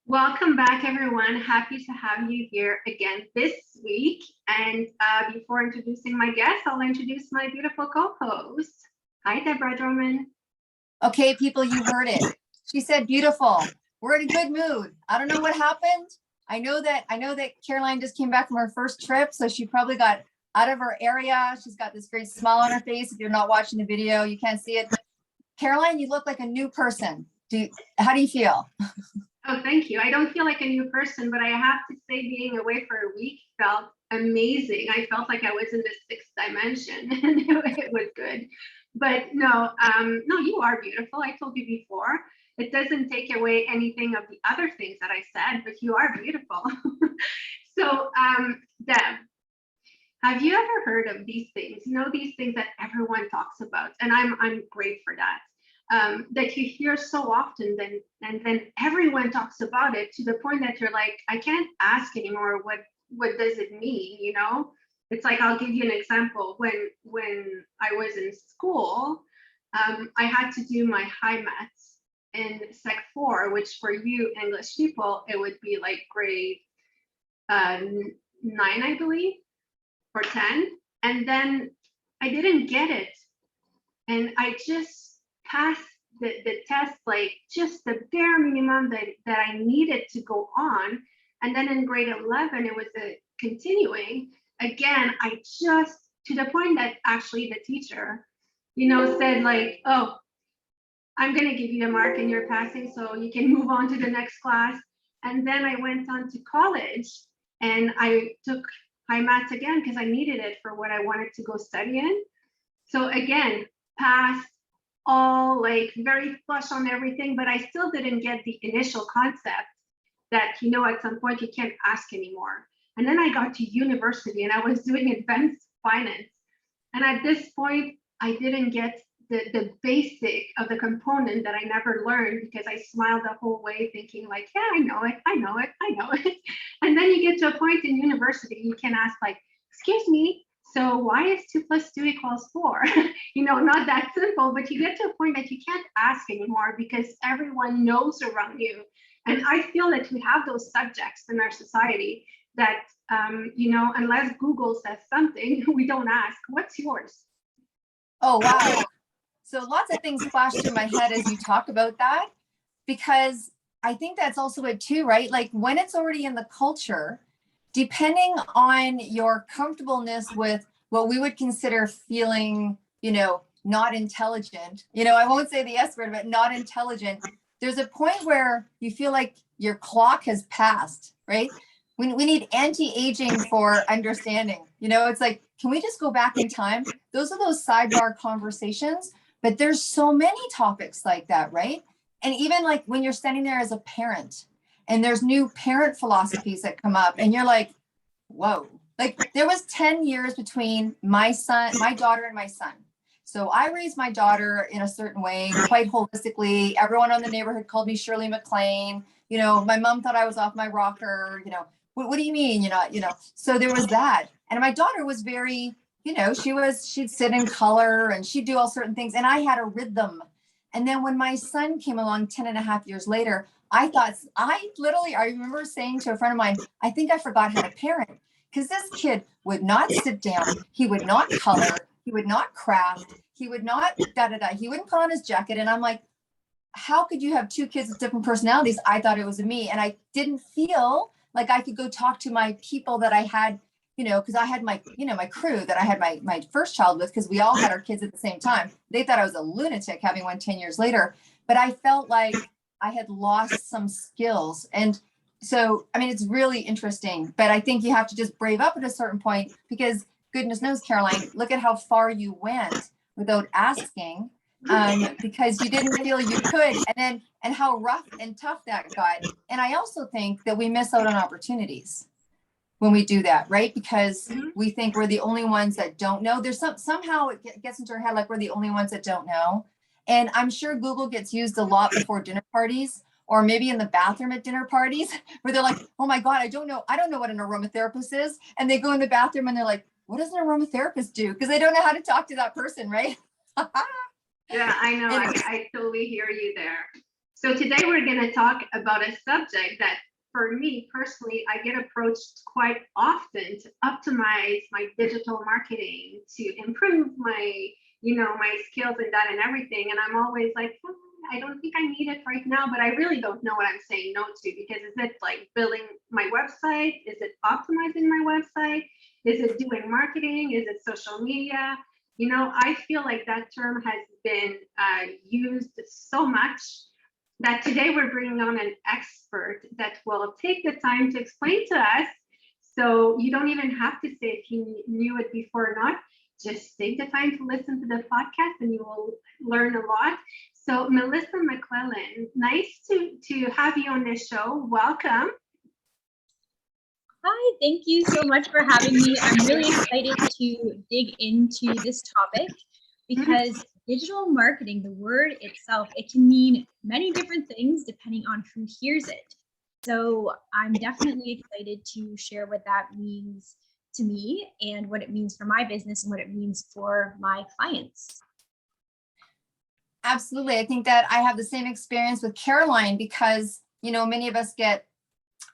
Welcome back, everyone. Happy to have you here again this week. And before introducing my guest, I'll introduce my beautiful co-host. Hi, Deborah Drummond. Okay, people, you heard it. She said beautiful. We're in a good mood. I don't know what happened. I know that Caroline just came back from her first trip, so she probably got out of her area. She's got this great smile on her face. If you're not watching the video, you can't see it. Caroline, you look like a new person. How do you feel? Oh, thank you. I don't feel like a new person, but I have to say being away for a week felt amazing. I felt like I was in the sixth dimension and it was good. But no, you are beautiful. I told you before. It doesn't take away anything of the other things that I said, but you are beautiful. So, Deb, have you ever heard of these things? You know, these things that everyone talks about, and I'm great for that. That you hear so often, and then everyone talks about it to the point that you're like, I can't ask anymore. What does it mean? You know, it's like, I'll give you an example. When I was in school, I had to do my high maths in Sec 4, which for you English people, it would be like grade 9, I believe, or 10. And then I didn't get it, and I just passed the test, like just the bare minimum that I needed to go on. And then in grade 11, it was a continuing. Again, I just, to the point that actually the teacher, said like, oh, I'm going to give you a mark and you're passing, so you can move on to the next class. And then I went on to college and I took high maths again because I needed it for what I wanted to go study in. So again, passed, all like very flush on everything, but I still didn't get the initial concept that, at some point you can't ask anymore. And then I got to university and I was doing advanced finance. And at this point, I didn't get the basic of the component that I never learned, because I smiled the whole way thinking like, yeah, I know it. And then you get to a point in university, you can ask like, excuse me, so why is 2 + 2 = 4? Not that simple, but you get to a point that you can't ask anymore because everyone knows around you. And I feel that we have those subjects in our society that, unless Google says something, we don't ask. What's yours? Oh, wow. So lots of things flash through my head as you talk about that, because I think that's also it too, right? Like when it's already in the culture, depending on your comfortableness with what we would consider feeling, not intelligent, I won't say the S word, but not intelligent. There's a point where you feel like your clock has passed, right? We need anti-aging for understanding. It's like, can we just go back in time? Those are those sidebar conversations, but there's so many topics like that, right? And even like when you're standing there as a parent and there's new parent philosophies that come up and you're like, whoa, like there was 10 years between my daughter and my son. So I raised my daughter in a certain way, quite holistically. Everyone in the neighborhood called me Shirley MacLaine. My mom thought I was off my rocker. What do you mean? So there was that. And my daughter was very, she'd sit in color and she'd do all certain things. And I had a rhythm. And then when my son came along 10.5 years later, I remember saying to a friend of mine, I think I forgot how to parent, because this kid would not sit down. He would not color. He would not craft. He would not He wouldn't put on his jacket. And I'm like, how could you have two kids with different personalities? I thought it was me. And I didn't feel like I could go talk to my people that I had, because I had my, my crew that I had my first child with, because we all had our kids at the same time. They thought I was a lunatic having one 10 years later, but I felt like I had lost some skills. And so, it's really interesting, but I think you have to just brave up at a certain point, because goodness knows, Caroline, look at how far you went without asking, because you didn't feel you could. And how rough and tough that got. And I also think that we miss out on opportunities when we do that, right? Because we think we're the only ones that don't know. There's somehow it gets into our head like we're the only ones that don't know. And I'm sure Google gets used a lot before dinner parties, or maybe in the bathroom at dinner parties, where they're like, oh my God, I don't know what an aromatherapist is. And they go in the bathroom and they're like, what does an aromatherapist do? Because they don't know how to talk to that person, right? Yeah, I know. I totally hear you there. So today we're going to talk about a subject that for me personally, I get approached quite often to optimize my digital marketing, to improve my, my skills in that and everything. And I'm always like, I don't think I need it right now, but I really don't know what I'm saying no to, because is it like building my website? Is it optimizing my website? Is it doing marketing? Is it social media? I feel like that term has been used so much that today we're bringing on an expert that will take the time to explain to us. So you don't even have to say if you knew it before or not. Just take the time to listen to the podcast and you will learn a lot. So Melissa McClelland, nice to have you on this show. Welcome. Hi, thank you so much for having me. I'm really excited to dig into this topic because digital marketing, the word itself, it can mean many different things depending on who hears it. So I'm definitely excited to share what that means to me and what it means for my business and what it means for my clients. Absolutely. I think that I have the same experience with Caroline because, many of us get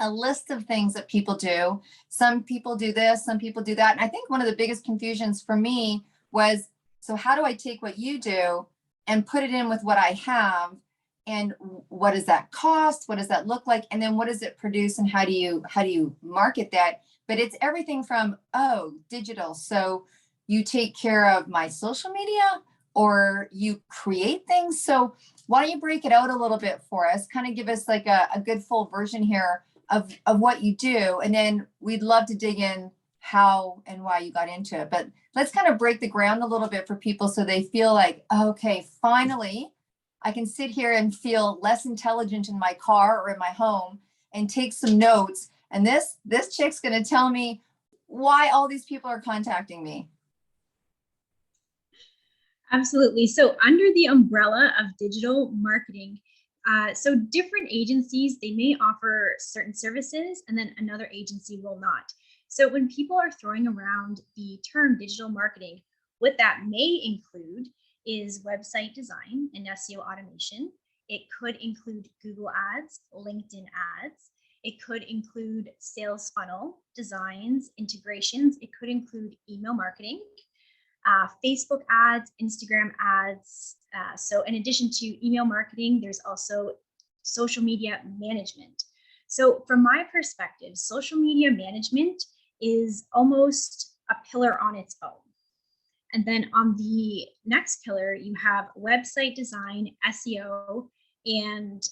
a list of things that people do. Some people do this, some people do that. And I think one of the biggest confusions for me was, so how do I take what you do and put it in with what I have? And what does that cost? What does that look like? And then what does it produce? And how do you market that? But it's everything from, digital. So you take care of my social media or you create things. So why don't you break it out a little bit for us? Kind of give us like a good full version here of what you do. And then we'd love to dig in how and why you got into it. But let's kind of break the ground a little bit for people so they feel like, okay, finally, I can sit here and feel less intelligent in my car or in my home and take some notes. And this chick's going to tell me why all these people are contacting me. Absolutely. So under the umbrella of digital marketing, so different agencies, they may offer certain services and then another agency will not. So when people are throwing around the term digital marketing, what that may include is website design and SEO automation. It could include Google ads, LinkedIn ads. It could include sales funnel designs, integrations. It could include email marketing, Facebook ads, Instagram ads. So in addition to email marketing, there's also social media management. So from my perspective, social media management is almost a pillar on its own. And then on the next pillar, you have website design, SEO, and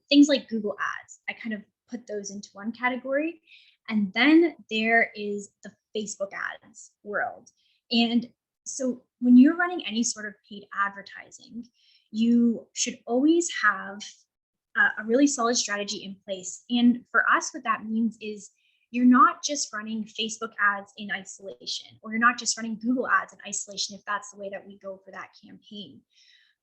things like Google ads. I kind of put those into one category. And then there is the Facebook ads world. And so when you're running any sort of paid advertising, you should always have a really solid strategy in place. And for us, what that means is you're not just running Facebook ads in isolation, or you're not just running Google ads in isolation if that's the way that we go for that campaign.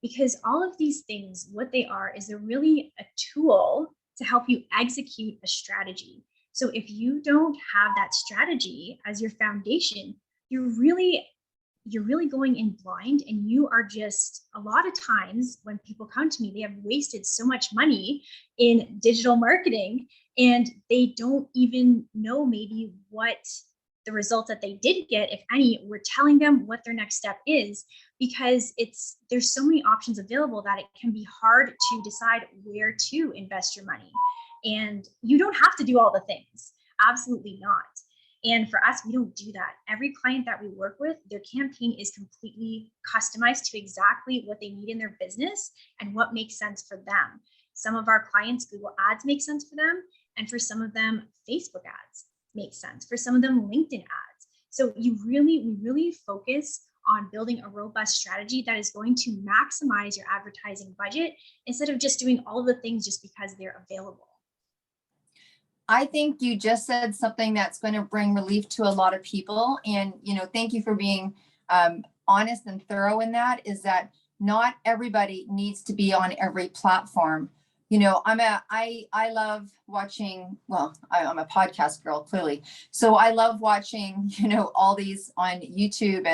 Because all of these things, what they are is they're really a tool to help you execute a strategy. So if you don't have that strategy as your foundation, you're really going in blind, and you are just, a lot of times when people come to me, they have wasted so much money in digital marketing and they don't even know maybe what the result that they did get, if any. We're telling them what their next step is because there's so many options available that it can be hard to decide where to invest your money. And you don't have to do all the things. Absolutely not. And for us, we don't do that. Every client that we work with, their campaign is completely customized to exactly what they need in their business and what makes sense for them. Some of our clients, Google ads make sense for them. And for some of them, Facebook ads make sense. For some of them, LinkedIn ads. So we really focus on building a robust strategy that is going to maximize your advertising budget instead of just doing all of the things just because they're available. I think you just said something that's going to bring relief to a lot of people. And, thank you for being honest and thorough in that, is that not everybody needs to be on every platform. I love watching, I'm a podcast girl, clearly. So I love watching, all these on YouTube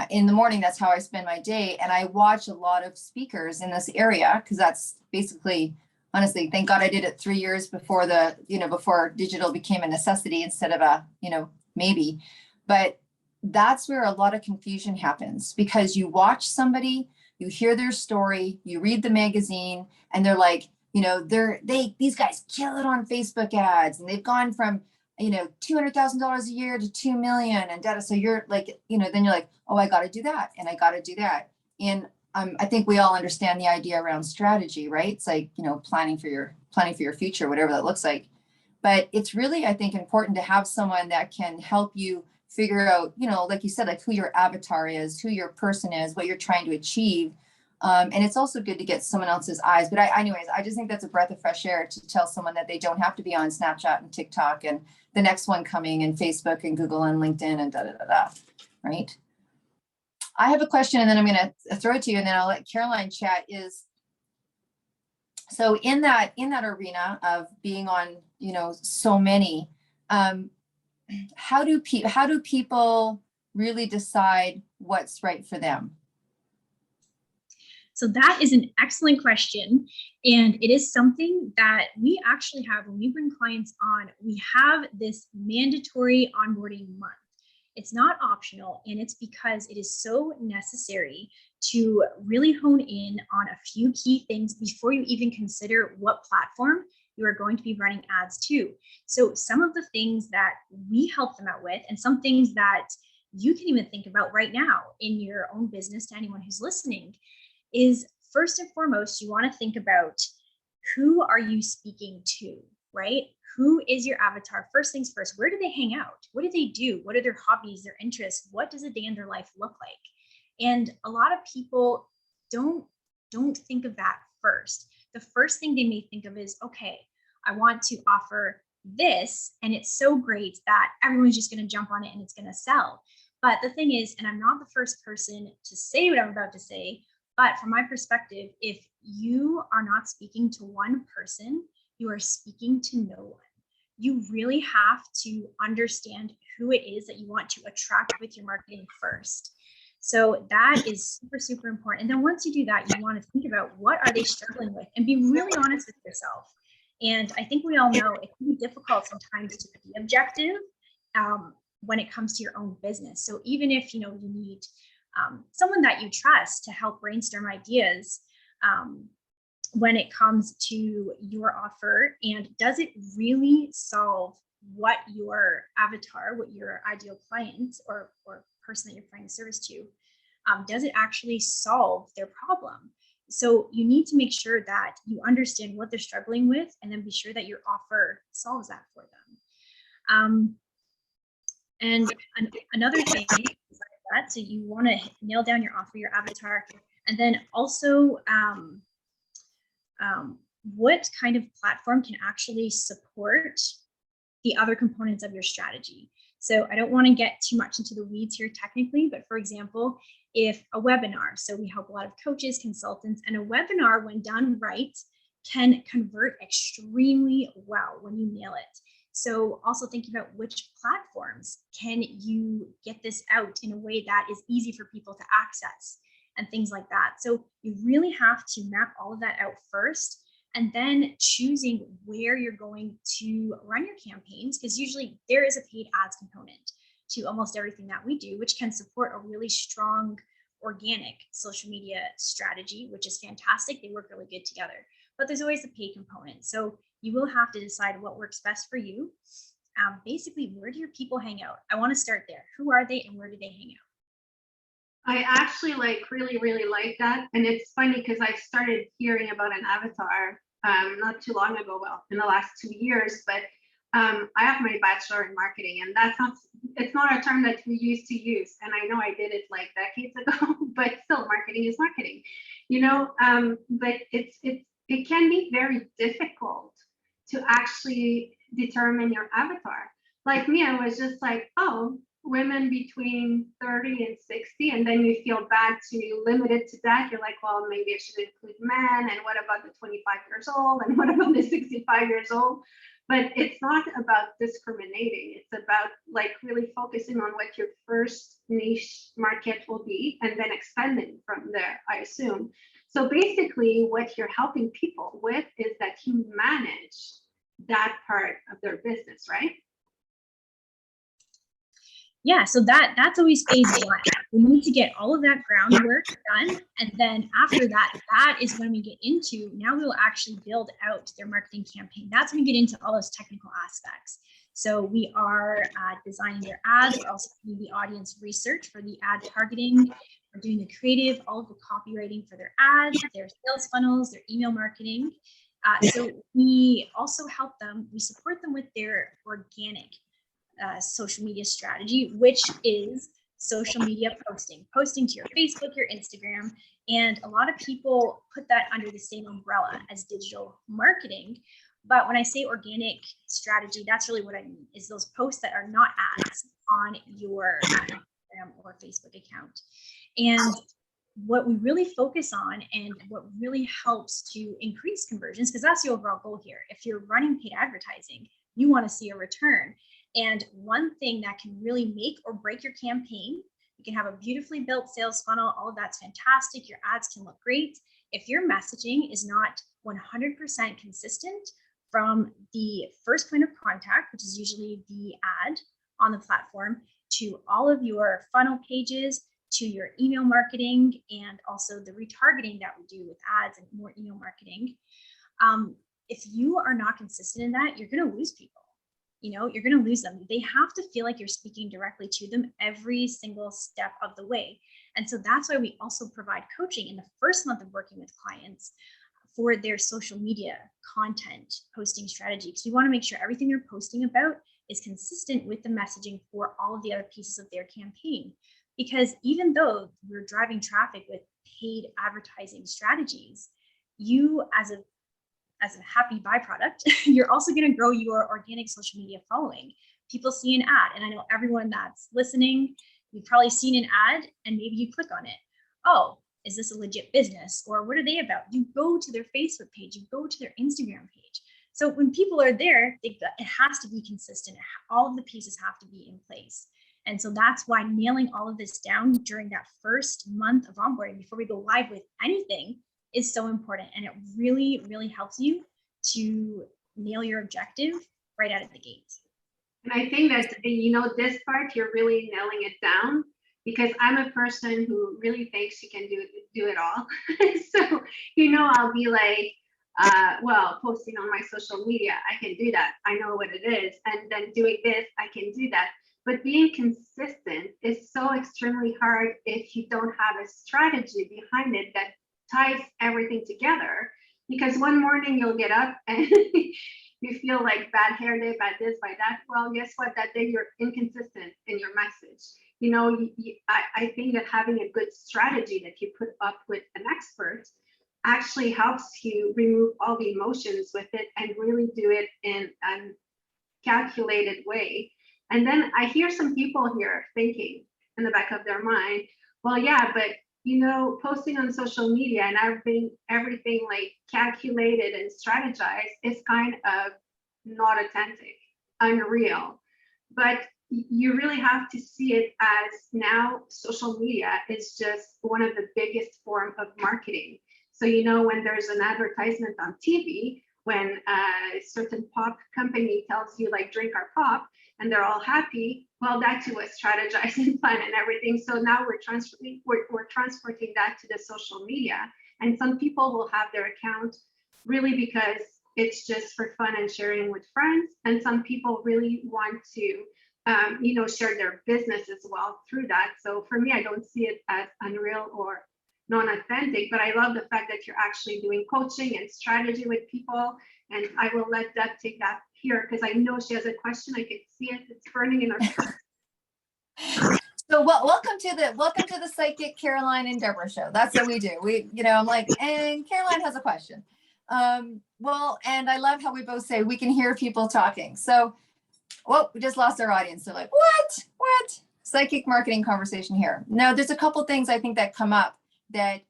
In the morning, that's how I spend my day. And I watch a lot of speakers in this area because that's basically, honestly, thank God I did it 3 years before before digital became a necessity instead of a, maybe. But that's where a lot of confusion happens, because you watch somebody, you hear their story, you read the magazine, and they're like, these guys kill it on Facebook ads, and they've gone from, $200,000 a year to 2 million and data. So you're like, then you're like, oh, I got to do that. And I got to do that. And I think we all understand the idea around strategy, right? It's like, planning for your future, whatever that looks like. But it's really, I think, important to have someone that can help you figure out, like you said, like who your avatar is, who your person is, what you're trying to achieve. And it's also good to get someone else's eyes. But anyways, I just think that's a breath of fresh air to tell someone that they don't have to be on Snapchat and TikTok and the next one coming, and Facebook and Google and LinkedIn and right? I have a question, and then I'm going to throw it to you, and then I'll let Caroline chat. So in that arena of being on, so many, how do people really decide what's right for them? So that is an excellent question. And it is something that we actually have when we bring clients on. We have this mandatory onboarding month. It's not optional, and it's because it is so necessary to really hone in on a few key things before you even consider what platform you are going to be running ads to. So some of the things that we help them out with, and some things that you can even think about right now in your own business, to anyone who's listening, is first and foremost, you want to think about who are you speaking to, right? Who is your avatar? First things first, where do they hang out? What do they do? What are their hobbies, their interests? What does a day in their life look like? And a lot of people don't think of that first. The first thing they may think of is, okay, I want to offer this, and it's so great that everyone's just going to jump on it and it's going to sell. But the thing is, and I'm not the first person to say what I'm about to say, but from my perspective, if you are not speaking to one person, you are speaking to no one. You really have to understand who it is that you want to attract with your marketing first. So that is super, super important. And then once you do that, you want to think about what are they struggling with, and be really honest with yourself. And I think we all know it can be difficult sometimes to be objective when it comes to your own business. So even if you need someone that you trust to help brainstorm ideas when it comes to your offer, and does it really solve what your avatar, what your ideal client or person that you're providing a service to, does it actually solve their problem? So you need to make sure that you understand what they're struggling with, and then be sure that your offer solves that for them. And another thing, so you want to nail down your offer, your avatar, and then also what kind of platform can actually support the other components of your strategy. So I don't want to get too much into the weeds here technically, but for example, if a webinar, so we help a lot of coaches, consultants, and a webinar, when done right, can convert extremely well when you nail it. So also thinking about which platforms can you get this out in a way that is easy for people to access and things like that. So you really have to map all of that out first, and then choosing where you're going to run your campaigns, because usually there is a paid ads component to almost everything that we do, which can support a really strong organic social media strategy, which is fantastic. They work really good together, but there's always a paid component. So you will have to decide what works best for you. Basically, where do your people hang out? I want to start there. Who are they and where do they hang out? I actually really like that. And it's funny because I started hearing about an avatar not too long ago, well, in the last 2 years, but I have my bachelor in marketing, and it's not a term that we used to use. And I know I did it like decades ago, but still marketing is marketing, but it can be very difficult to actually determine your avatar. Like me, I was just like, oh, women between 30 and 60, and then you feel bad to limit it to that. You're like, well, maybe I should include men, and what about the 25 years old, and what about the 65 years old? But it's not about discriminating. It's about like really focusing on what your first niche market will be and then expanding from there, I assume. So basically what you're helping people with is that you manage that part of their business, right? Yeah, so that's always phase one. We need to get all of that groundwork done. And then after that, that is when we get into, now we will actually build out their marketing campaign. That's when we get into all those technical aspects. So we are designing their ads. We're also doing the audience research for the ad targeting. We're doing the creative, all of the copywriting for their ads, their sales funnels, their email marketing. So we also help them, we support them with their organic social media strategy, which is social media posting to your Facebook, your Instagram. And a lot of people put that under the same umbrella as digital marketing. But when I say organic strategy, that's really what I mean, is those posts that are not ads on your Instagram or Facebook account. And what we really focus on and what really helps to increase conversions, because that's the overall goal here. If you're running paid advertising, you want to see a return. And one thing that can really make or break your campaign, you can have a beautifully built sales funnel, all of that's fantastic. Your ads can look great. If your messaging is not 100% consistent from the first point of contact, which is usually the ad on the platform, to all of your funnel pages, to your email marketing, and also the retargeting that we do with ads and more email marketing. If you are not consistent in that, you're going to lose people. You're going to lose them. They have to feel like you're speaking directly to them every single step of the way. And so that's why we also provide coaching in the first month of working with clients for their social media content posting strategy, because we want to make sure everything they're posting about is consistent with the messaging for all of the other pieces of their campaign. Because even though we're driving traffic with paid advertising strategies, you as a happy byproduct, you're also going to grow your organic social media following. People see an ad, and I know everyone that's listening, you've probably seen an ad and maybe you click on it. Oh, is this a legit business? Or what are they about? You go to their Facebook page, you go to their Instagram page. So when people are there, it has to be consistent. All of the pieces have to be in place. And so that's why nailing all of this down during that first month of onboarding before we go live with anything is so important. And it really, really helps you to nail your objective right out of the gate. And I think that, this part, you're really nailing it down, because I'm a person who really thinks she can do it all. So, I'll be like, posting on my social media, I can do that. I know what it is. And then doing this, I can do that. But being consistent is so extremely hard if you don't have a strategy behind it that ties everything together. Because one morning you'll get up and you feel like bad hair day, bad this, bad that. Well, guess what? That day you're inconsistent in your message. I think that having a good strategy that you put up with an expert actually helps you remove all the emotions with it and really do it in a calculated way. And then I hear some people here thinking in the back of their mind, well, yeah, but posting on social media and everything like calculated and strategized is kind of not authentic, unreal. But you really have to see it as now social media is just one of the biggest form of marketing. So, when there's an advertisement on TV, when a certain pop company tells you like drink our pop and they're all happy, well, that too was strategized and planned and everything. So now we're transporting that to the social media, and some people will have their account really because it's just for fun and sharing with friends, and some people really want to share their business as well through that. So for me, I don't see it as unreal or non-authentic, but I love the fact that you're actually doing coaching and strategy with people. And I will let Deb take that here because I know she has a question. I can see it; it's burning in her. So welcome to the Psychic Caroline and Deborah show. That's what we do. I'm like, and Caroline has a question. And I love how we both say we can hear people talking. So, we just lost our audience. They're like, what? Psychic marketing conversation here. No, there's a couple things I think that come up that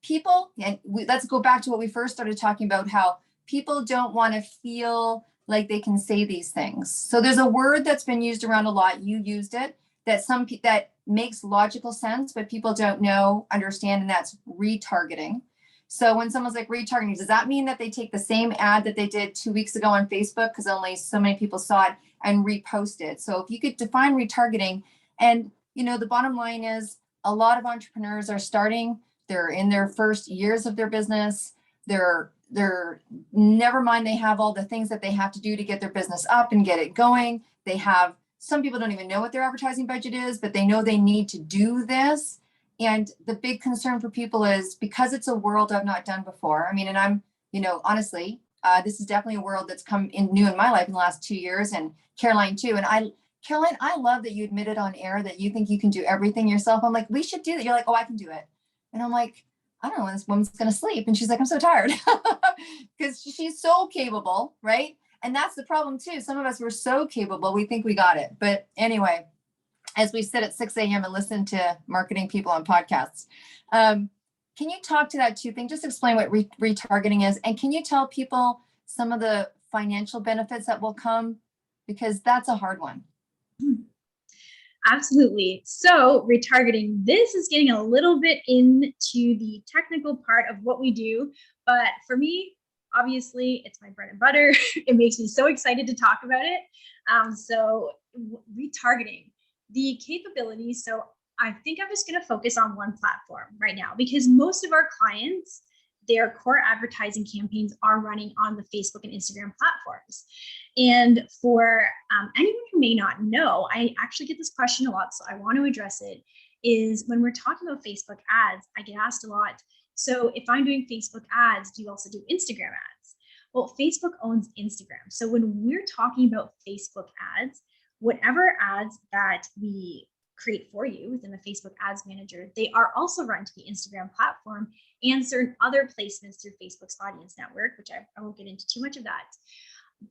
people, and let's go back to what we first started talking about, how people don't want to feel like they can say these things. So there's a word that's been used around a lot. You used it, that that makes logical sense, but people don't know, understand, and that's retargeting. So when someone's like retargeting, does that mean that they take the same ad that they did 2 weeks ago on Facebook because only so many people saw it and repost it? So if you could define retargeting, and the bottom line is a lot of entrepreneurs are starting, they're in their first years of their business. They're never mind, they have all the things that they have to do to get their business up and get it going. They have, some people don't even know what their advertising budget is, but they know they need to do this. And the big concern for people is because it's a world I've not done before. I mean, and I'm, honestly, this is definitely a world that's come in new in my life in the last 2 years, and Caroline too. And Caroline, I love that you admitted on air that you think you can do everything yourself. I'm like, we should do that. You're like, oh, I can do it. And I'm like, I don't know when this woman's going to sleep. And she's like, I'm so tired because she's so capable, right? And that's the problem too. Some of us were so capable, we think we got it. But anyway, as we sit at 6 a.m. and listen to marketing people on podcasts, can you talk to that too thing? Just explain what retargeting is. And can you tell people some of the financial benefits that will come? Because that's a hard one. Absolutely. So retargeting, this is getting a little bit into the technical part of what we do. But for me, obviously, it's my bread and butter. It makes me so excited to talk about it. So retargeting, the capabilities. So I think I'm just going to focus on one platform right now because most of our clients, their core advertising campaigns are running on the Facebook and Instagram platforms. And for anyone who may not know, I actually get this question a lot, so I want to address it, is when we're talking about Facebook ads, I get asked a lot, so if I'm doing Facebook ads, do you also do Instagram ads? Well, Facebook owns Instagram. So when we're talking about Facebook ads, whatever ads that we create for you within the Facebook Ads Manager, they are also run to the Instagram platform and certain other placements through Facebook's audience network, which I won't get into too much of that.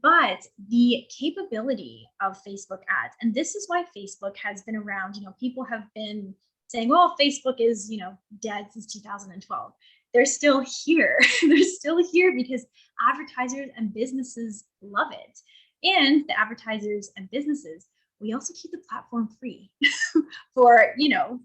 But the capability of Facebook ads, and this is why Facebook has been around, people have been saying, well, Facebook is, dead since 2012. They're still here. They're still here because advertisers and businesses love it. And the advertisers and businesses, we also keep the platform free for,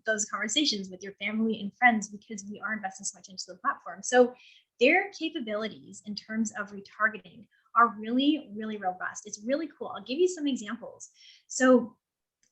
those conversations with your family and friends because we are investing so much into the platform. So their capabilities in terms of retargeting are really, really robust. It's really cool. I'll give you some examples. So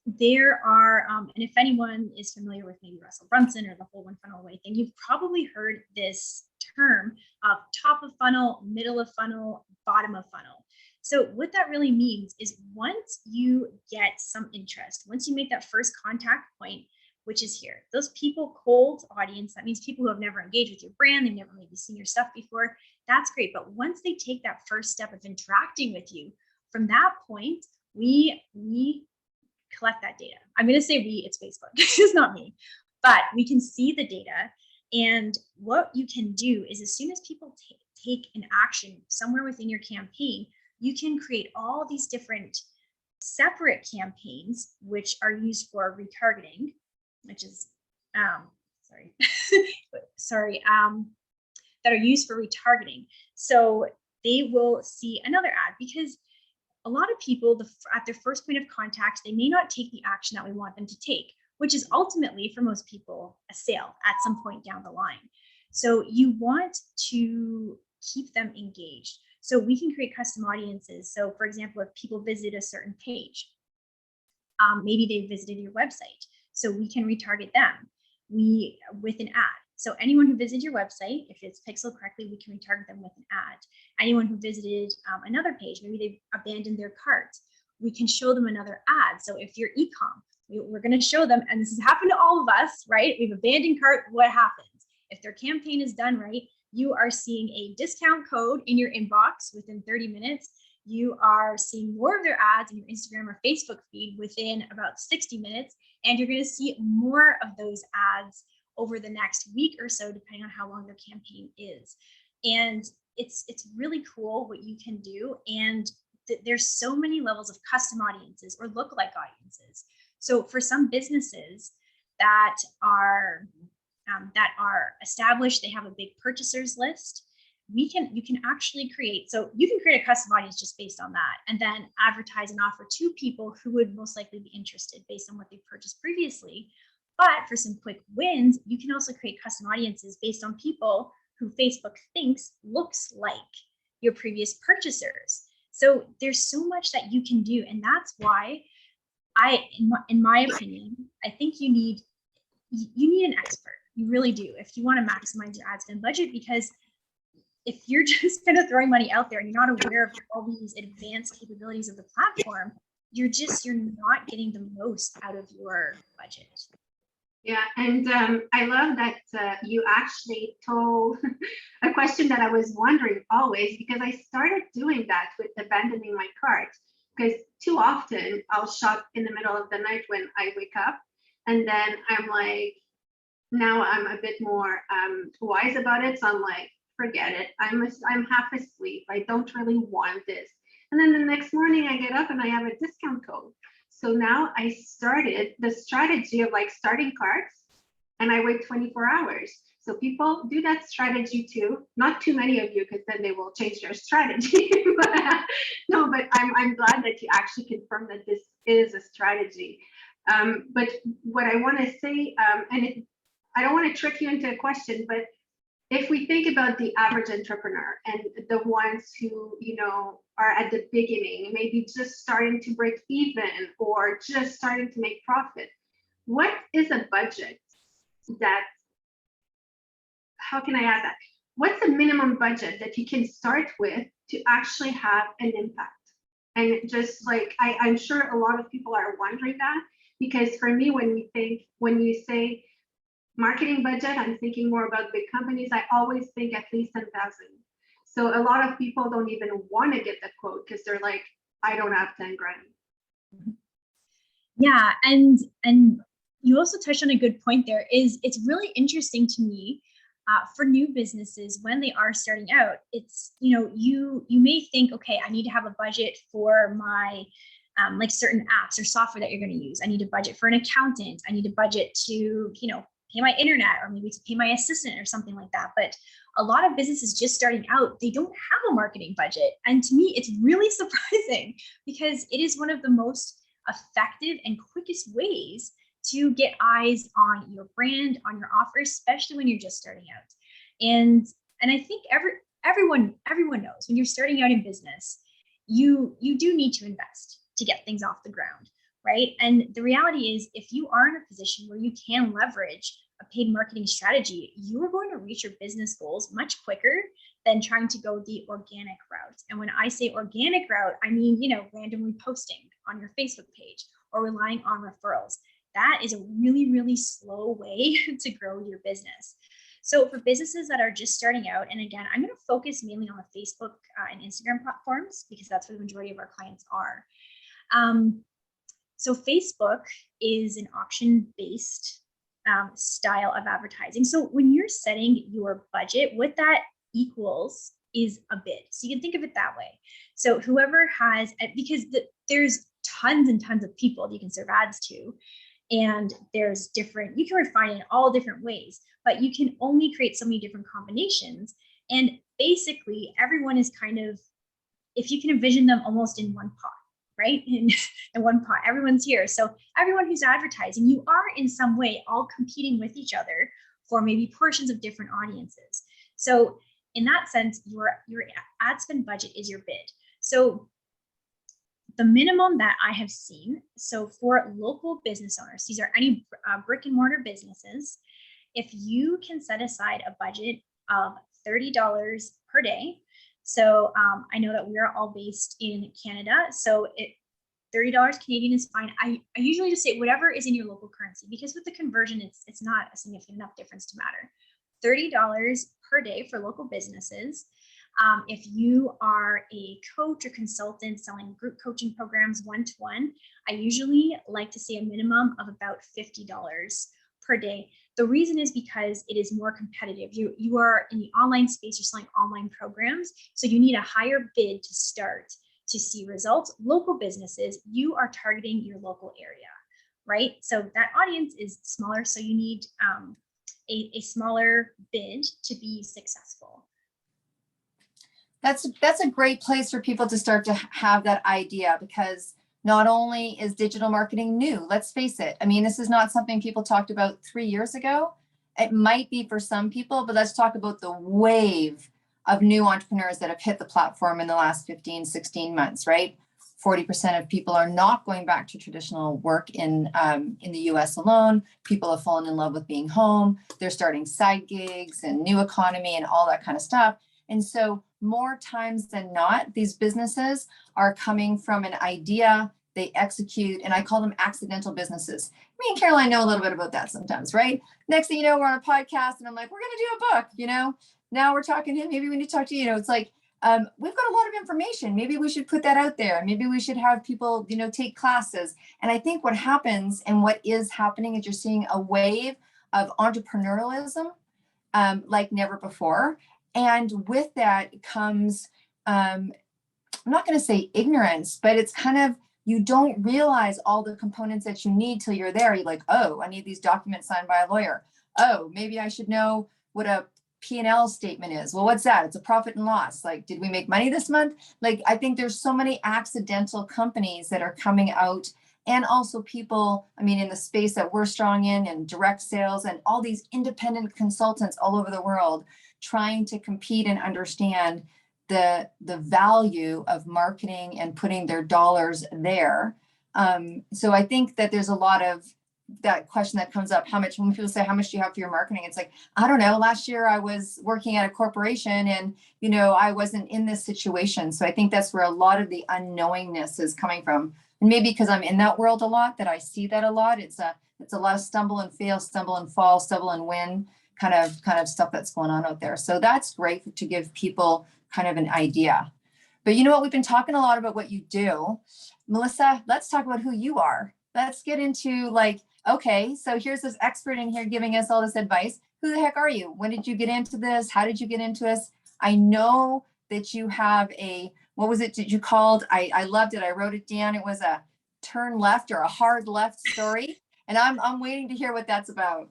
there are, and if anyone is familiar with maybe Russell Brunson or the whole one funnel away thing, you've probably heard this term of top of funnel, middle of funnel, bottom of funnel. So what that really means is once you get some interest, once you make that first contact point, which is here, those people, cold audience, that means people who have never engaged with your brand, they've never maybe seen your stuff before, that's great. But once they take that first step of interacting with you, from that point, we collect that data. I'm going to say we, it's Facebook, it's not me, but we can see the data. And what you can do is as soon as people take an action somewhere within your campaign, you can create all these different separate campaigns, which are used for retargeting, which is, that are used for retargeting. So they will see another ad because a lot of people at their first point of contact, they may not take the action that we want them to take, which is ultimately for most people a sale at some point down the line. So you want to keep them engaged. So we can create custom audiences. So for example, if people visit a certain page, maybe they visited your website, so we can retarget them with an ad. So anyone who visited your website, if it's pixeled correctly, we can retarget them with an ad. Anyone who visited another page, maybe they've abandoned their cart, we can show them another ad. So if you're e-com, we're going to show them, and this has happened to all of us, right? We've abandoned cart, what happens? If their campaign is done right, you are seeing a discount code in your inbox within 30 minutes. You are seeing more of their ads in your Instagram or Facebook feed within about 60 minutes, and you're going to see more of those ads over the next week or so, depending on how long their campaign is. And it's really cool what you can do. And there's so many levels of custom audiences or lookalike audiences. So for some businesses that are established, they have a big purchasers list. you can actually create, so you can create a custom audience just based on that, and then advertise and offer to people who would most likely be interested based on what they've purchased previously. But for some quick wins, you can also create custom audiences based on people who Facebook thinks looks like your previous purchasers. So there's so much that you can do, and that's why in my opinion, I think you need an expert. You really do, if you want to maximize your ad spend budget, because if you're just kind of throwing money out there and you're not aware of all these advanced capabilities of the platform, you're not getting the most out of your budget. Yeah, and I love that you actually told a question that I was wondering always, because I started doing that with abandoning my cart, because too often I'll shop in the middle of the night when I wake up, and then I'm like, now I'm a bit more wise about it, so I'm like, forget it, I'm half asleep, I don't really want this, and then the next morning I get up and I have a discount code. So now I started the strategy of like starting carts, and I wait 24 hours. So people do that strategy too. Not too many of you, because then they will change their strategy. No, but I'm glad that you actually confirmed that this is a strategy. But what I want to say, I don't want to trick you into a question, but if we think about the average entrepreneur and the ones who, are at the beginning, maybe just starting to break even or just starting to make profit, what is a budget how can I add that? What's a minimum budget that you can start with to actually have an impact? And just like, I'm sure a lot of people are wondering that, because for me, when you say marketing budget, I'm thinking more about big companies. I always think at least 10,000. So a lot of people don't even want to get the quote because they're like, I don't have 10 grand. Yeah, and you also touched on a good point there. It's really interesting to me for new businesses when they are starting out. It's, you may think, okay, I need to have a budget for my like certain apps or software that you're going to use. I need a budget for an accountant. I need a budget to, pay my internet, or maybe to pay my assistant or something like that. But a lot of businesses just starting out, they don't have a marketing budget. And to me, it's really surprising, because it is one of the most effective and quickest ways to get eyes on your brand, on your offer, especially when you're just starting out. And I think everyone knows when you're starting out in business, you do need to invest to get things off the ground, right? And the reality is, if you are in a position where you can leverage a paid marketing strategy, you are going to reach your business goals much quicker than trying to go the organic route. And when I say organic route, I mean, randomly posting on your Facebook page or relying on referrals. That is a really, really slow way to grow your business. So for businesses that are just starting out, and again, I'm going to focus mainly on the Facebook and Instagram platforms, because that's where the majority of our clients are. So Facebook is an auction-based style of advertising. So when you're setting your budget, what that equals is a bid. So you can think of it that way. So whoever has, because there's tons and tons of people that you can serve ads to, and there's different, you can refine it in all different ways, but you can only create so many different combinations. And basically everyone is kind of, if you can envision them almost in one pot, right? In one pot, everyone's here. So everyone who's advertising, you are in some way all competing with each other for maybe portions of different audiences. So in that sense, your ad spend budget is your bid. So the minimum that I have seen, so for local business owners, these are any brick and mortar businesses, if you can set aside a budget of $30 per day. So I know that we're all based in Canada, so $30 Canadian is fine. I usually just say whatever is in your local currency, because with the conversion, it's not a significant enough difference to matter. $30 per day for local businesses. If you are a coach or consultant selling group coaching programs one-to-one, I usually like to say a minimum of about $50 per day. The reason is because it is more competitive. You are in the online space, you're selling online programs, so you need a higher bid to start to see results. Local businesses, you are targeting your local area, right? So that audience is smaller, so you need a smaller bid to be successful. That's a great place for people to start to have that idea, because not only is digital marketing new, let's face it. I mean, this is not something people talked about 3 years ago. It might be for some people, but let's talk about the wave of new entrepreneurs that have hit the platform in the last 15, 16 months, right? 40% of people are not going back to traditional work in the US alone. People have fallen in love with being home. They're starting side gigs and new economy and all that kind of stuff. And so more times than not, these businesses are coming from an idea, they execute, and I call them accidental businesses. Me and Caroline know a little bit about that sometimes, right? Next thing you know, we're on a podcast and I'm like, we're going to do a book, you know? Now we're talking to, maybe we need to talk to, you know, it's like, we've got a lot of information. Maybe we should put that out there. Maybe we should have people, you know, take classes. And I think what happens and what is happening is you're seeing a wave of entrepreneurialism like never before. And with that comes, I'm not going to say ignorance, but it's kind of, you don't realize all the components that you need till you're there. You're like, oh, I need these documents signed by a lawyer. Oh, maybe I should know what a P&L statement is. Well, what's that? It's a profit and loss. Like, did we make money this month? Like, I think there's so many accidental companies that are coming out, and also people, I mean, in the space that we're strong in and direct sales and all these independent consultants all over the world trying to compete and understand the value of marketing and putting their dollars there. So I think that there's a lot of that question that comes up, how much, when people say, how much do you have for your marketing? It's like, I don't know, last year I was working at a corporation and, you know, I wasn't in this situation. So I think that's where a lot of the unknowingness is coming from. And maybe because I'm in that world a lot, that I see that a lot. It's a lot of stumble and fail, stumble and fall, stumble and win kind of stuff that's going on out there. So that's great to give people kind of an idea. But you know what, we've been talking a lot about what you do. Melissa, let's talk about who you are. Let's get into like, okay, so here's this expert in here giving us all this advice. Who the heck are you? When did you get into this? How did you get into this? I know that you have a, what was it that you called? I loved it. I wrote it down. It was a turn left or a hard left story. And I'm waiting to hear what that's about.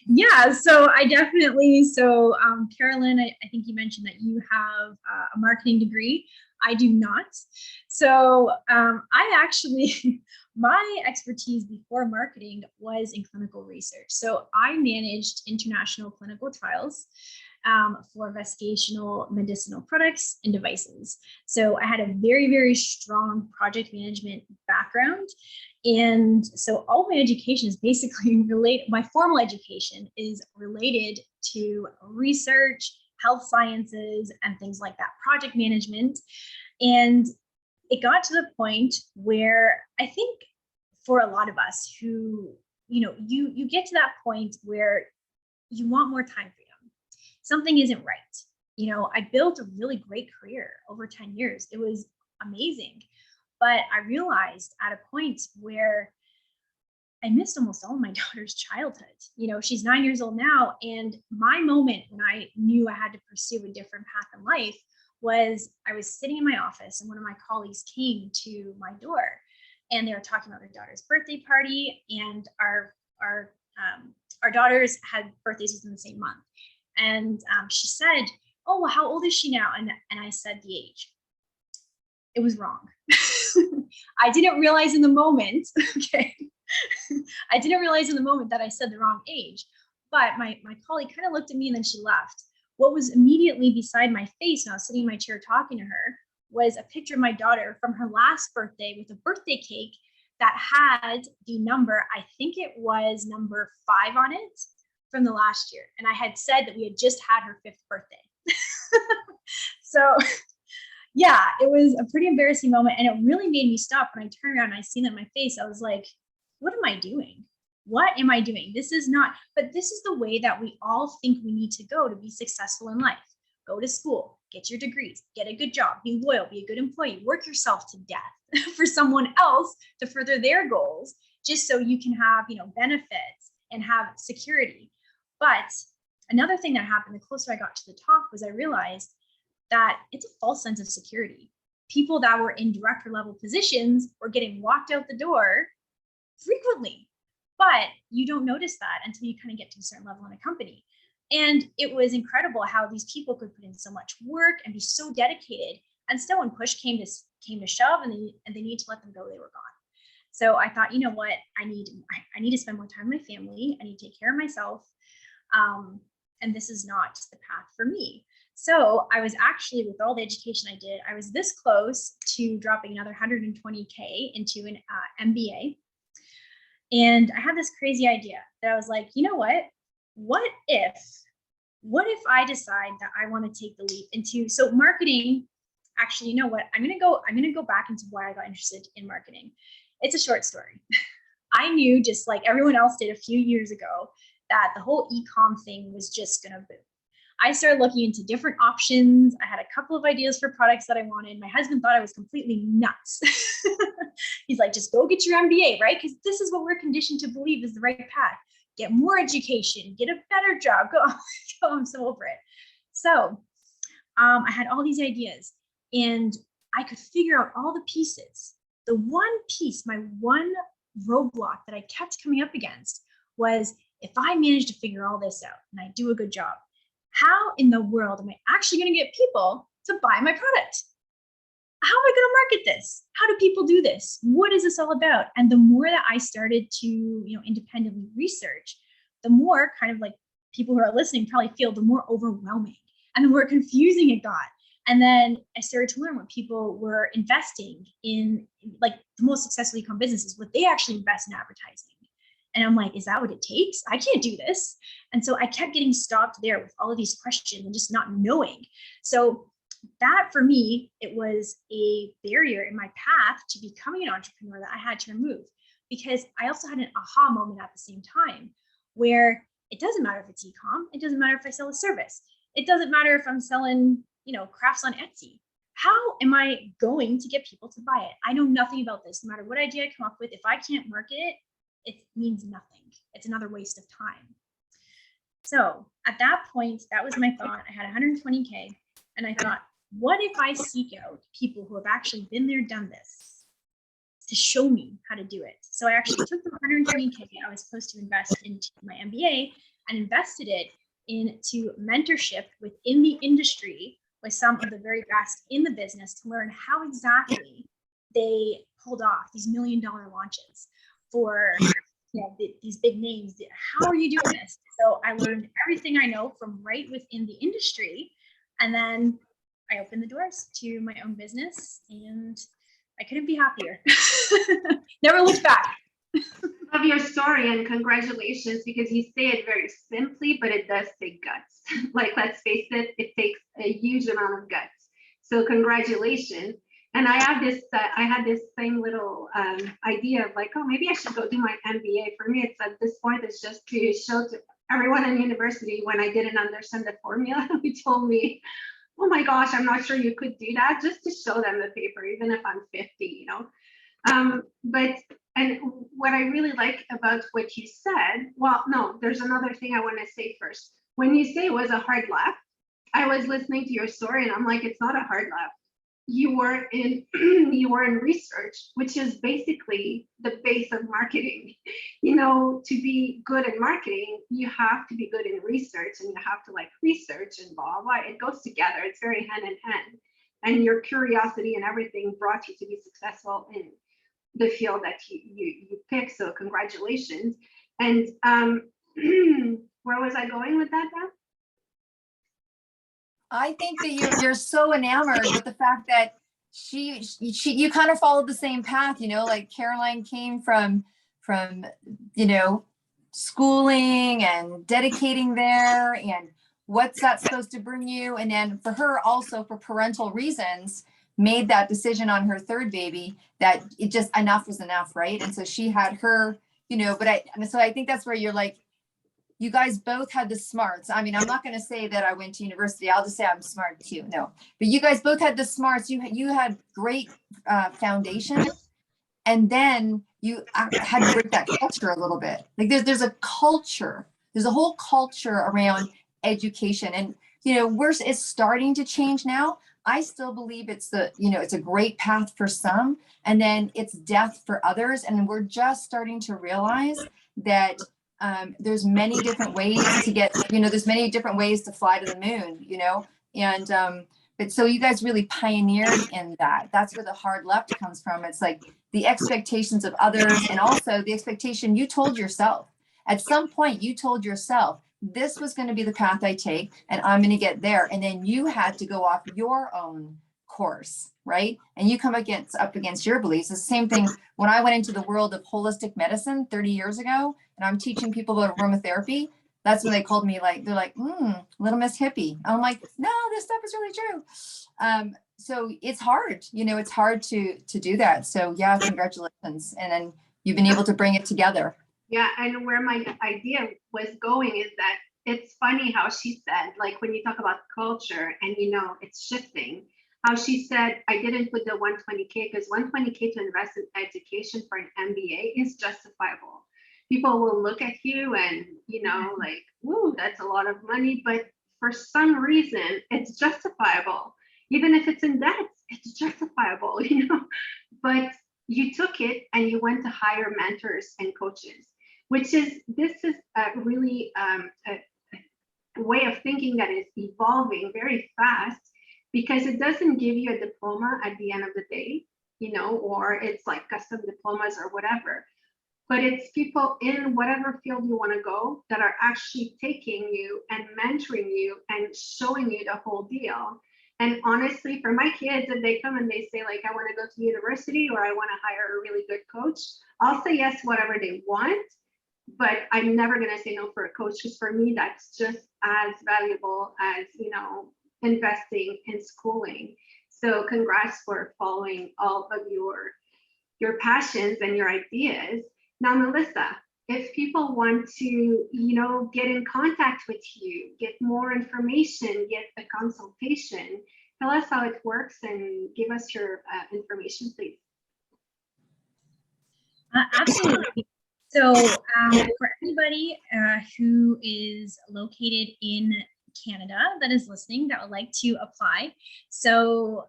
Yeah, so I definitely, Carolyn, I think you mentioned that you have a marketing degree. I do not. So I actually, my expertise before marketing was in clinical research. So I managed international clinical trials for investigational medicinal products and devices. So I had a very, very strong project management background. And so all my education is basically related, my formal education is related to research, health sciences, and things like that, project management. And it got to the point where I think for a lot of us who, you know, you get to that point where you want more time freedom. Something isn't right. You know, I built a really great career over 10 years. It was amazing. But I realized at a point where I missed almost all of my daughter's childhood. You know, she's 9 years old now. And my moment when I knew I had to pursue a different path in life was I was sitting in my office and one of my colleagues came to my door and they were talking about their daughter's birthday party, and our daughters had birthdays within the same month. And she said, oh, well, how old is she now? And I said the age. It was wrong. I didn't realize in the moment, okay. I didn't realize in the moment that I said the wrong age, but my colleague kind of looked at me and then she left. What was immediately beside my face when I was sitting in my chair talking to her was a picture of my daughter from her last birthday with a birthday cake that had the number, I think it was number 5 on it from the last year. And I had said that we had just had her 5th birthday. So yeah, it was a pretty embarrassing moment. And it really made me stop. When I turned around and I seen that in my face, I was like, what am I doing? What am I doing? This is not, but this is the way that we all think we need to go to be successful in life. Go to school, get your degrees, get a good job, be loyal, be a good employee, work yourself to death for someone else to further their goals, just so you can have, you know, benefits and have security. But another thing that happened, the closer I got to the top, was I realized that it's a false sense of security. People that were in director level positions were getting walked out the door frequently, but you don't notice that until you kind of get to a certain level in a company. And it was incredible how these people could put in so much work and be so dedicated. And still when push came to shove and they need to let them go, they were gone. So I thought, you know what, I need to spend more time with my family. I need to take care of myself. And this is not the path for me. So I was actually, with all the education I did, I was this close to dropping another 120K into an MBA. And I had this crazy idea that I was like, you know what if I decide that I want to take the leap into, so marketing, actually, you know what, I'm going to go back into why I got interested in marketing. It's a short story. I knew, just like everyone else did a few years ago, that the whole e-com thing was just going to boom. I started looking into different options. I had a couple of ideas for products that I wanted. My husband thought I was completely nuts. He's like, just go get your MBA, right? Because this is what we're conditioned to believe is the right path. Get more education, get a better job. Go, I'm so over it. So I had all these ideas and I could figure out all the pieces. The one piece, my one roadblock that I kept coming up against was, if I manage to figure all this out and I do a good job, how in the world am I actually going to get people to buy my product? How am I going to market this? How do people do this? What is this all about? And the more that I started to, independently research, the more kind of like people who are listening probably feel, the more overwhelming and the more confusing it got. And then I started to learn what people were investing in, like the most successful e-com businesses, what they actually invest in advertising. And I'm like, is that what it takes? I can't do this. And so I kept getting stopped there with all of these questions and just not knowing. So that for me, it was a barrier in my path to becoming an entrepreneur that I had to remove, because I also had an aha moment at the same time where it doesn't matter if it's e-com. It doesn't matter if I sell a service. It doesn't matter if I'm selling, crafts on Etsy. How am I going to get people to buy it? I know nothing about this. No matter what idea I come up with, if I can't market it, it means nothing. It's another waste of time. So at that point, that was my thought. I had 120K and I thought, what if I seek out people who have actually been there, done this, to show me how to do it? So I actually took the 120K I was supposed to invest into my MBA and invested it into mentorship within the industry with some of the very best in the business to learn how exactly they pulled off these $1 million launches for these big names. How are you doing this? So I learned everything I know from right within the industry. And then I opened the doors to my own business and I couldn't be happier. Never looked back. Love your story and congratulations, because you say it very simply, but it does take guts. Like, let's face it, it takes a huge amount of guts. So congratulations. And I had this same little idea of like, oh, maybe I should go do my MBA. For me, it's at this point, it's just to show to everyone in university when I didn't understand the formula, who told me, oh my gosh, I'm not sure you could do that, just to show them the paper, even if I'm 50, And what I really like about what you said, well, no, there's another thing I want to say first. When you say it was a hard left, I was listening to your story and I'm like, it's not a hard left. You were in research, which is basically the base of marketing. To be good at marketing, you have to be good in research, and you have to like research and blah blah. It goes together. It's very hand in hand. And your curiosity and everything brought you to be successful in the field that you picked. So congratulations. And where was I going with that now? I think that you're so enamored with the fact that you kind of followed the same path, like Caroline came from schooling and dedicating there, and what's that supposed to bring you? And then for her also, for parental reasons, made that decision on her third baby that it just enough was enough, right? And so she had her, so I think that's where you're like, you guys both had the smarts. I mean, I'm not going to say that I went to university. I'll just say I'm smart too. No, but you guys both had the smarts. You had great foundation, and then you had to break that culture a little bit. Like there's a culture. There's a whole culture around education, and it's starting to change now. I still believe it's a great path for some, and then it's death for others. And we're just starting to realize that There's many different ways to get, there's many different ways to fly to the moon, and but so you guys really pioneered in that. That's where the hard left comes from. It's like the expectations of others, and also the expectation you told yourself. At some point, you told yourself, this was going to be the path I take, and I'm going to get there. And then you had to go off your own course, right? And you come up against your beliefs. It's the same thing when I went into the world of holistic medicine 30 years ago, and I'm teaching people about aromatherapy. That's when they called me, like, they're like, little Miss Hippie. I'm like, no, this stuff is really true. So it's hard, it's hard to do that. So yeah, congratulations. And then you've been able to bring it together. Yeah, and where my idea was going is that it's funny how she said, like when you talk about culture and it's shifting, how she said, I didn't put the 120K because 120K to invest in education for an MBA is justifiable. People will look at you and, like, woo, that's a lot of money. But for some reason, it's justifiable. Even if it's in debt, it's justifiable, But you took it and you went to hire mentors and coaches, this is a really a way of thinking that is evolving very fast, because it doesn't give you a diploma at the end of the day, or it's like custom diplomas or whatever. But it's people in whatever field you want to go that are actually taking you and mentoring you and showing you the whole deal. And honestly, for my kids, if they come and they say, like, I want to go to university or I want to hire a really good coach, I'll say yes, whatever they want. But I'm never going to say no for a coach, because for me, that's just as valuable as, investing in schooling. So congrats for following all of your passions and your ideas. Now, Melissa, if people want to, get in contact with you, get more information, get a consultation, tell us how it works and give us your information, please. Absolutely. So for anybody who is located in Canada that is listening that would like to apply, so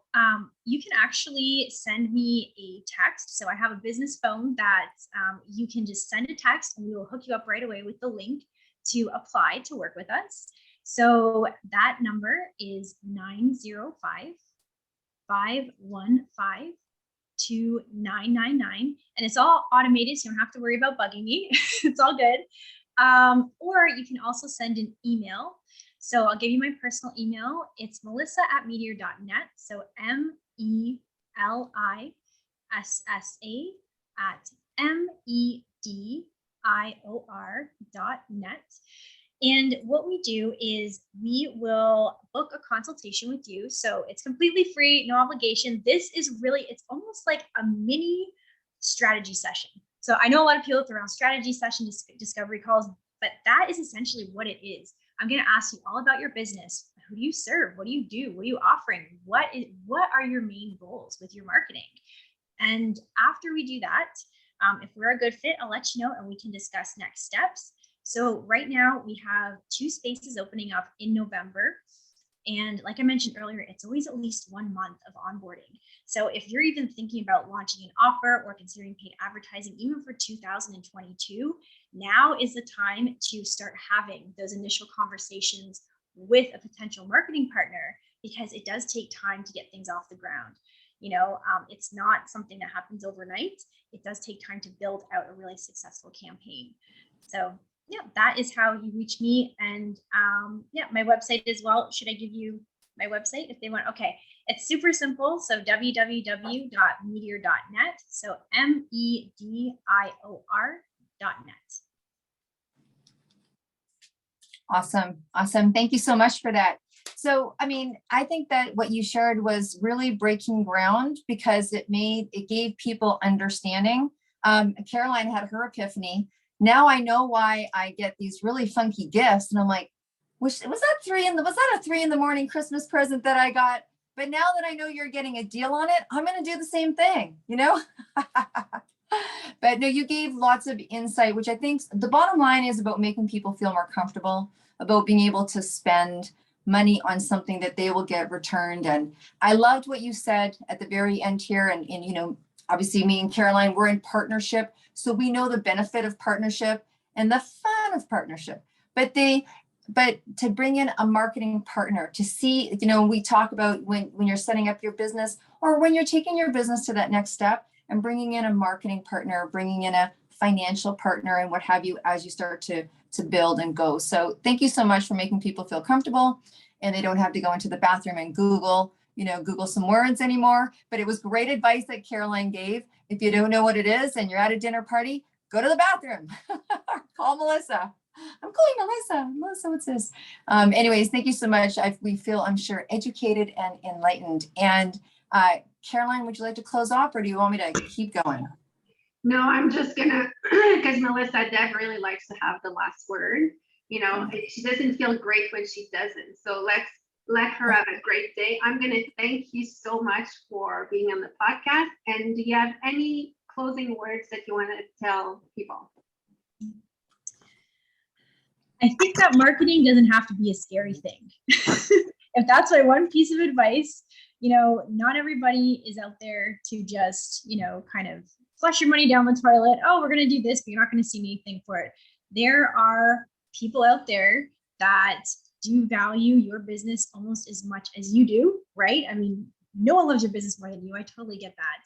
you can actually send me a text. So I have a business phone that you can just send a text and we will hook you up right away with the link to apply to work with us. So that number is 905-515-2999, and it's all automated, so you don't have to worry about bugging me. It's all good. Or you can also send an email. So I'll give you my personal email. It's melissa@medior.net. So melissa@medior.net. And what we do is we will book a consultation with you. So it's completely free, no obligation. This is really, it's almost like a mini strategy session. So I know a lot of people throw around strategy session, discovery calls, but that is essentially what it is. I'm going to ask you all about your business. Who do you serve? What do you do? What are you offering? What are your main goals with your marketing? And after we do that, if we're a good fit, I'll let you know and we can discuss next steps. So right now we have 2 spaces opening up in November. And like I mentioned earlier, it's always at least 1 month of onboarding. So if you're even thinking about launching an offer or considering paid advertising, even for 2022, now is the time to start having those initial conversations with a potential marketing partner, because it does take time to get things off the ground. It's not something that happens overnight. It does take time to build out a really successful campaign. So yeah, that is how you reach me. And my website as well. Should I give you my website if they want? Okay, it's super simple. So www.medior.net. So medior.net. Awesome. Thank you so much for that. So, I think that what you shared was really breaking ground, because it gave people understanding. Caroline had her epiphany. Now I know why I get these really funky gifts. And I'm like, was that a 3 in the morning Christmas present that I got? But now that I know you're getting a deal on it, I'm going to do the same thing, But no, you gave lots of insight, which I think the bottom line is about making people feel more comfortable, about being able to spend money on something that they will get returned. And I loved what you said at the very end here. And obviously me and Caroline, we're in partnership. So we know the benefit of partnership. And the fun fine with partnership, but to bring in a marketing partner to see, we talk about when you're setting up your business or when you're taking your business to that next step, and bringing in a marketing partner, bringing in a financial partner and what have you, as you start to build and go. So thank you so much for making people feel comfortable and they don't have to go into the bathroom and Google some words anymore. But it was great advice that Caroline gave. If you don't know what it is and you're at a dinner party, go to the bathroom. Call Melissa. I'm calling Melissa. Melissa, what's this? Anyways, thank you so much. We feel, I'm sure, educated and enlightened. And Caroline, would you like to close off, or do you want me to keep going? No, I'm just gonna, because Melissa, Deb really likes to have the last word. She doesn't feel great when she doesn't. So let's let her have a great day. I'm gonna thank you so much for being on the podcast. And do you have any closing words that you want to tell people? I think that marketing doesn't have to be a scary thing. If that's my one piece of advice, not everybody is out there to just, kind of flush your money down the toilet. Oh, we're going to do this, but you're not going to see anything for it. There are people out there that do value your business almost as much as you do, right? I mean, no one loves your business more than you. I totally get that.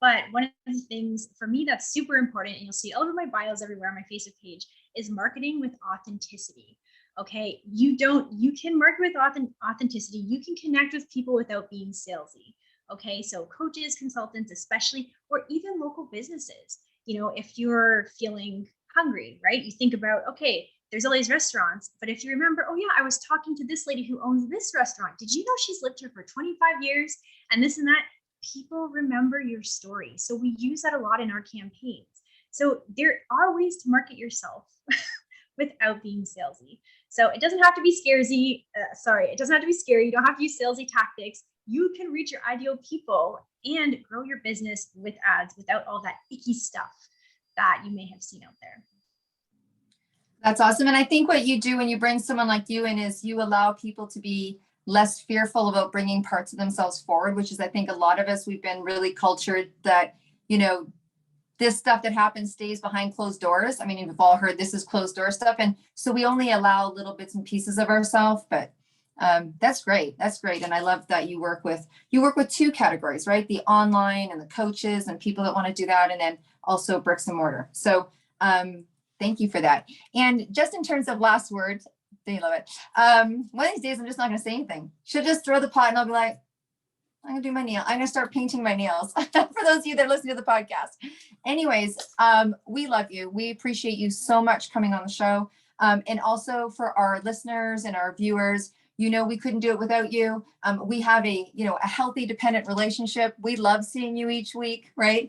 But one of the things for me that's super important, and you'll see all over my bios everywhere on my Facebook page, is marketing with authenticity. Okay, you can market with authenticity. You can connect with people without being salesy. Okay, so coaches, consultants, especially, or even local businesses. If you're feeling hungry, right? You think about, okay, there's all these restaurants, but if you remember, oh yeah, I was talking to this lady who owns this restaurant. Did you know she's lived here for 25 years and this and that? People remember your story. So we use that a lot in our campaigns. So there are ways to market yourself without being salesy. So it doesn't have to be it doesn't have to be scary. You don't have to use salesy tactics. You can reach your ideal people and grow your business with ads without all that icky stuff that you may have seen out there. That's awesome. And I think what you do when you bring someone like you in is you allow people to be less fearful about bringing parts of themselves forward, which is, I think, a lot of us, we've been really cultured that, this stuff that happens stays behind closed doors. I mean, you've all heard this is closed door stuff. And so we only allow little bits and pieces of ourselves, but that's great. That's great. And I love that you work with two categories, right? The online and the coaches and people that want to do that. And then also bricks and mortar. So thank you for that. And just in terms of last words, they love it. One of these days, I'm just not going to say anything. She'll just throw the pot and I'll be like, I'm going to do my nail. I'm going to start painting my nails for those of you that listen to the podcast. Anyways, we love you. We appreciate you so much coming on the show. And also for our listeners and our viewers, we couldn't do it without you. We have a healthy, dependent relationship. We love seeing you each week, right?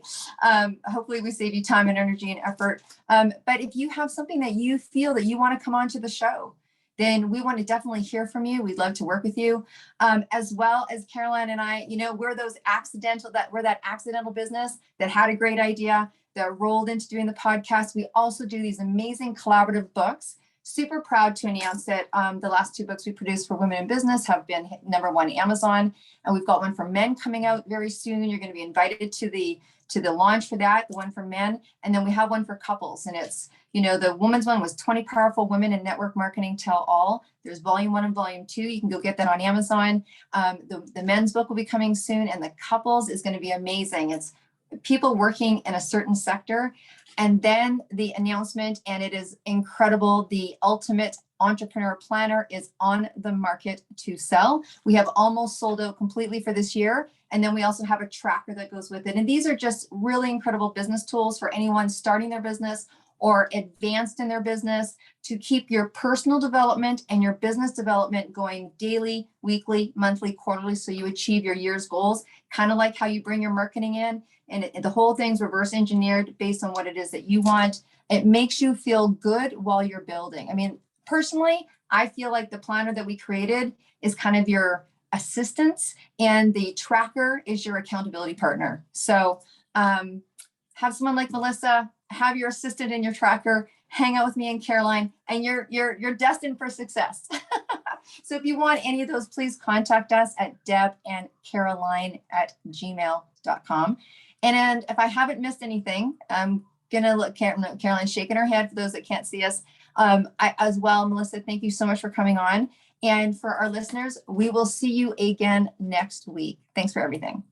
Hopefully we save you time and energy and effort. But if you have something that you feel that you want to come onto the show, then we want to definitely hear from you. We'd love to work with you. As well as Caroline and I, we're that accidental business that had a great idea, that rolled into doing the podcast. We also do these amazing collaborative books. Super proud to announce that the last 2 books we produced for women in business have been #1 Amazon. And we've got one for men coming out very soon. You're going to be invited to the launch for that, the one for men. And then we have one for couples. And it's, the woman's one was 20 Powerful Women in Network Marketing Tell All. There's volume 1 and volume 2. You can go get that on Amazon. The men's book will be coming soon. And the couples is going to be amazing. It's people working in a certain sector. And then the announcement, and it is incredible, the Ultimate Entrepreneur Planner is on the market to sell. We have almost sold out completely for this year. And then we also have a tracker that goes with it. And these are just really incredible business tools for anyone starting their business or advanced in their business to keep your personal development and your business development going daily, weekly, monthly, quarterly, so you achieve your year's goals, kind of like how you bring your marketing in. And the whole thing's reverse engineered based on what it is that you want. It makes you feel good while you're building. I mean, personally, I feel like the planner that we created is kind of your assistance and the tracker is your accountability partner. So have someone like Melissa, have your assistant and your tracker, hang out with me and Caroline, and you're destined for success. So if you want any of those, please contact us at debandcaroline@gmail.com. And if I haven't missed anything, gonna look, Caroline's shaking her head for those that can't see us. I as well, Melissa, thank you so much for coming on. And for our listeners, we will see you again next week. Thanks for everything.